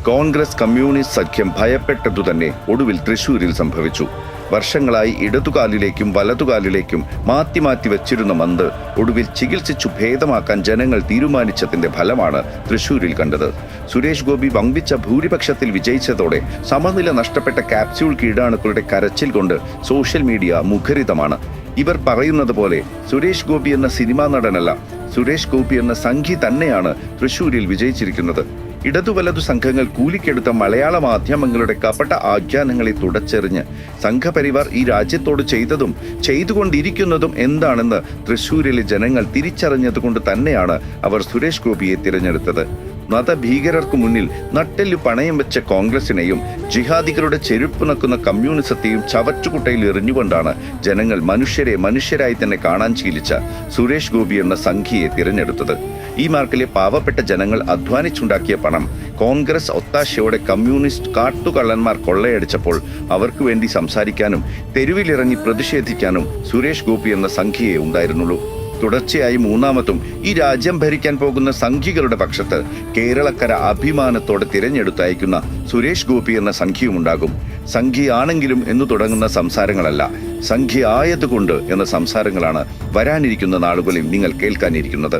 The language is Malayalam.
കോൺഗ്രസ് കമ്മ്യൂണിസ്റ്റ് സഖ്യം ഭയപ്പെട്ടതുതന്നെ ഒടുവിൽ തൃശൂരിൽ സംഭവിച്ചു. വർഷങ്ങളായി ഇടതുകാലിലേക്കും വലതുകാലിലേക്കും മാറ്റി വെച്ചിരുന്ന മന്ത് ഒടുവിൽ ചികിത്സിച്ചു ഭേദമാക്കാൻ ജനങ്ങൾ തീരുമാനിച്ചതിന്റെ ഫലമാണ് തൃശൂരിൽ കണ്ടത്. സുരേഷ് ഗോപി വമ്പിച്ച ഭൂരിപക്ഷത്തിൽ വിജയിച്ചതോടെ സമനില നഷ്ടപ്പെട്ട ക്യാപ്സ്യൂൾ കീടാണുക്കളുടെ കരച്ചിൽ കൊണ്ട് സോഷ്യൽ മീഡിയ മുഖരിതമാണ്. ഇവർ പറയുന്നത് പോലെ സുരേഷ് ഗോപി എന്ന സിനിമാ നടനല്ല, സുരേഷ് ഗോപി എന്ന സംഘി തന്നെയാണ് തൃശൂരിൽ വിജയിച്ചിരിക്കുന്നത്. ഇടതുവലതു സംഘങ്ങൾ കൂലിക്കെടുത്ത മലയാള മാധ്യമങ്ങളുടെ കപട ആഖ്യാനങ്ങളെ തുടച്ചെറിഞ്ഞ് സംഘപരിവാർ ഈ രാജ്യത്തോട് ചെയ്തതും ചെയ്തുകൊണ്ടിരിക്കുന്നതും എന്താണെന്ന് തൃശൂരിലെ ജനങ്ങൾ തിരിച്ചറിഞ്ഞതുകൊണ്ട് തന്നെയാണ് അവർ സുരേഷ് ഗോപിയെ തിരഞ്ഞെടുത്തത്. മതഭീകരർക്കു മുന്നിൽ നട്ടെല്ലു പണയം വെച്ച കോൺഗ്രസിനെയും ജിഹാദികളുടെ ചെരുപ്പ് നക്കുന്ന കമ്മ്യൂണിസത്തെയും ചവറ്റുകുട്ടയിൽ എറിഞ്ഞുകൊണ്ടാണ് ജനങ്ങൾ മനുഷ്യരായി തന്നെ കാണാൻ ശീലിച്ച സുരേഷ് ഗോപി എന്ന സംഘിയെ തിരഞ്ഞെടുത്തത്. ഈ മാർക്കിലെ പാവപ്പെട്ട ജനങ്ങൾ അധ്വാനിച്ചുണ്ടാക്കിയ പണം കോൺഗ്രസ് ഒത്താശയോടെ കമ്മ്യൂണിസ്റ്റ് കാട്ടുകള്ളന്മാർ കൊള്ളയടിച്ചപ്പോൾ അവർക്ക് വേണ്ടി സംസാരിക്കാനും തെരുവിലിറങ്ങി പ്രതിഷേധിക്കാനും സുരേഷ് ഗോപി എന്ന സംഘിയെ ഉണ്ടായിരുന്നുള്ളൂ. തുടർച്ചയായി മൂന്നാമതും ഈ രാജ്യം ഭരിക്കാൻ പോകുന്ന സംഘികളുടെ പക്ഷത്ത് കേരളക്കര അഭിമാനത്തോടെ തിരഞ്ഞെടുത്തയക്കുന്ന സുരേഷ് ഗോപി എന്ന സംഘിയുമുണ്ടാകും. സംഘിയാണെങ്കിലും എന്നു തുടങ്ങുന്ന സംസാരങ്ങളല്ല, സംഘിയായതുകൊണ്ട് എന്ന സംസാരങ്ങളാണ് വരാനിരിക്കുന്ന നാളുകളിൽ നിങ്ങൾ കേൾക്കാനിരിക്കുന്നത്.